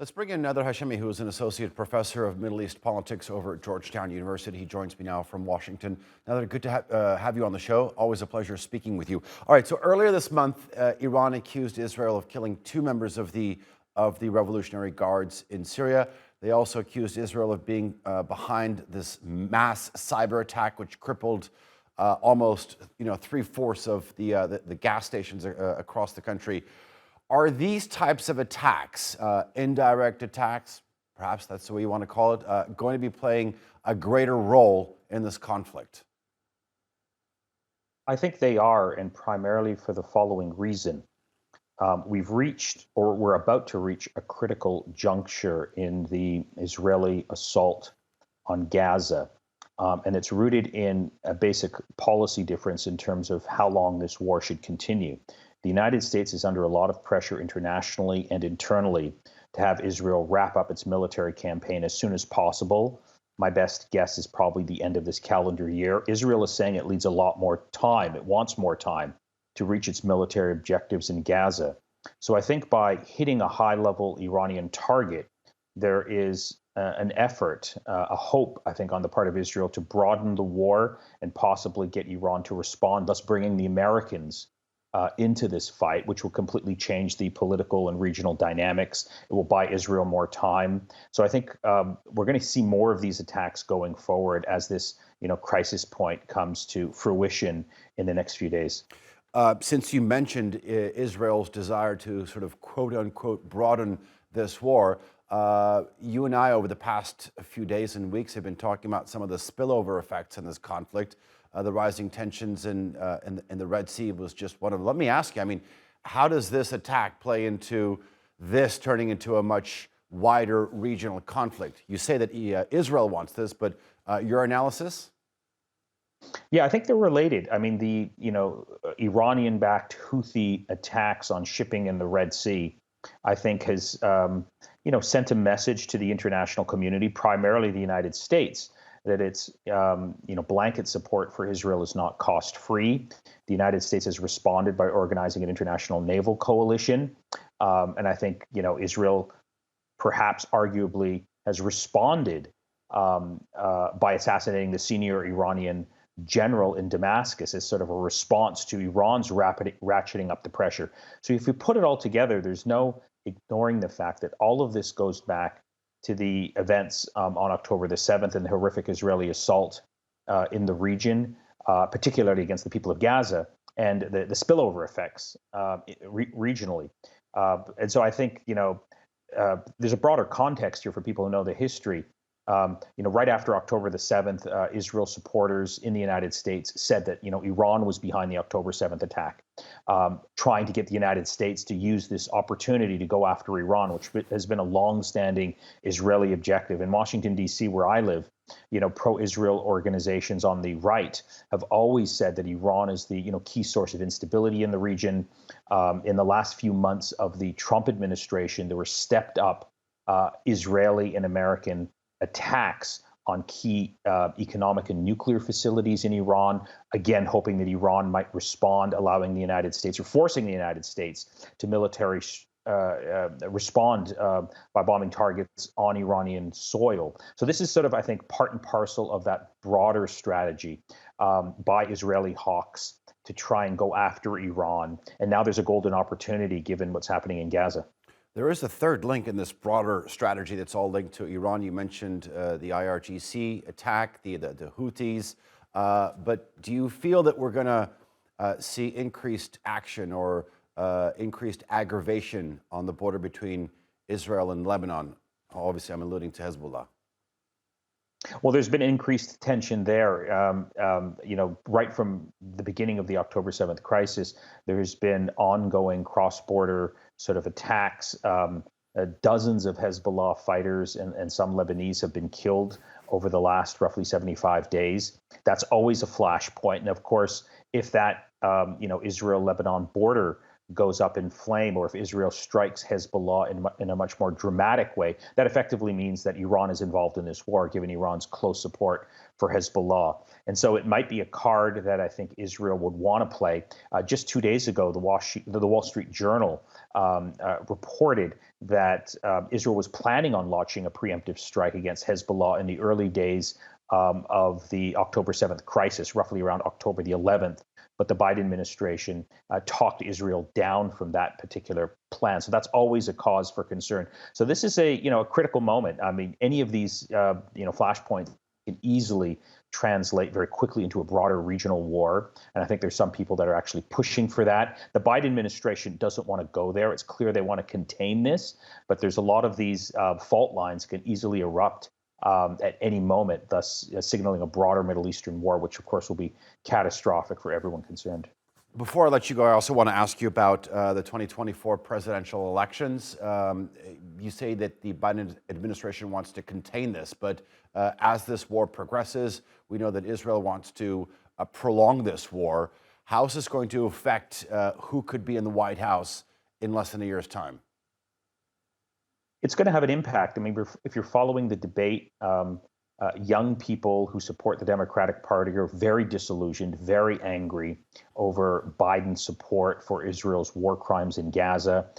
Let's bring in Nader Hashemi, who is an associate professor of Middle East politics over at Georgetown University. He joins me now from Washington. Nader, good to have you on the show. Always a pleasure speaking with you. All right, so earlier this month, Iran accused Israel of killing two members of the Revolutionary Guards in Syria. They also accused Israel of being behind this mass cyber attack, which crippled almost three-fourths of the gas stations across the country. Are these types of attacks, indirect attacks, perhaps that's the way you want to call it, going to be playing a greater role in this conflict? I think they are, and primarily for the following reason. We've reached, or we're about to reach, a critical juncture in the Israeli assault on Gaza. And it's rooted in a basic policy difference in terms of how long this war should continue. The United States is under a lot of pressure internationally and internally to have Israel wrap up its military campaign as soon as possible. My best guess is probably the end of this calendar year. Israel is saying it needs a lot more time. It wants more time to reach its military objectives in Gaza. So I think by hitting a high-level Iranian target, there is an effort, a hope, I think, on the part of Israel to broaden the war and possibly get Iran to respond, thus bringing the Americans into this fight, which will completely change the political and regional dynamics. It will buy Israel more time. So I think we're going to see more of these attacks going forward as this, crisis point comes to fruition in the next few days. Since you mentioned Israel's desire to sort of quote unquote broaden this war, you and I over the past few days and weeks have been talking about some of the spillover effects in this conflict. The rising tensions in the Red Sea was just one of them. Let me ask you, I mean, how does this attack play into this turning into a much wider regional conflict? You say that Israel wants this, but your analysis? Yeah, I think they're related. I mean, the Iranian-backed Houthi attacks on shipping in the Red Sea, I think, has sent a message to the international community, primarily the United States, that its blanket support for Israel is not cost-free. The United States has responded by organizing an international naval coalition, and I think Israel, perhaps arguably, has responded by assassinating the senior Iranian general in Damascus as sort of a response to Iran's rapid ratcheting up the pressure. So if you put it all together, there's no ignoring the fact that all of this goes back to the events on October the 7th and the horrific Israeli assault in the region, particularly against the people of Gaza, and the spillover effects regionally. And so I think, there's a broader context here for people who know the history. Right after October the 7th, Israel supporters in the United States said that, Iran was behind the October 7th attack, trying to get the United States to use this opportunity to go after Iran, which has been a longstanding Israeli objective. In Washington, D.C., where I live, pro-Israel organizations on the right have always said that Iran is the, key source of instability in the region. In the last few months of the Trump administration, there were stepped up Israeli and American attacks on key economic and nuclear facilities in Iran, again, hoping that Iran might respond, allowing the United States or forcing the United States to military respond by bombing targets on Iranian soil. So this is sort of, I think, part and parcel of that broader strategy by Israeli hawks to try and go after Iran. And now there's a golden opportunity given what's happening in Gaza. There is a third link in this broader strategy that's all linked to Iran. You mentioned the IRGC attack, the Houthis. But do you feel that we're going to see increased action or increased aggravation on the border between Israel and Lebanon? Obviously, I'm alluding to Hezbollah. Well, there's been increased tension there. Right from the beginning of the October 7th crisis, there's been ongoing cross-border sort of attacks. Dozens of Hezbollah fighters and some Lebanese have been killed over the last roughly 75 days. That's always a flashpoint. And of course, if that Israel-Lebanon border goes up in flame, or if Israel strikes Hezbollah in a much more dramatic way, that effectively means that Iran is involved in this war, given Iran's close support for Hezbollah. And so it might be a card that I think Israel would want to play. Just 2 days ago, the Wall Street Journal reported that Israel was planning on launching a preemptive strike against Hezbollah in the early days of the October 7th crisis, roughly around October the 11th. But the Biden administration talked Israel down from that particular plan. So that's always a cause for concern. So this is a critical moment. I mean, any of these flashpoints can easily translate very quickly into a broader regional war. And I think there's some people that are actually pushing for that. The Biden administration doesn't want to go there. It's clear they want to contain this, but there's a lot of these fault lines can easily erupt at any moment, thus signaling a broader Middle Eastern war, which of course will be catastrophic for everyone concerned. Before I let you go, I also want to ask you about the 2024 presidential elections. You say that the Biden administration wants to contain this, but as this war progresses, we know that Israel wants to prolong this war. How is this going to affect who could be in the White House in less than a year's time? It's going to have an impact. I mean, if you're following the debate, young people who support the Democratic Party are very disillusioned, very angry over Biden's support for Israel's war crimes in Gaza.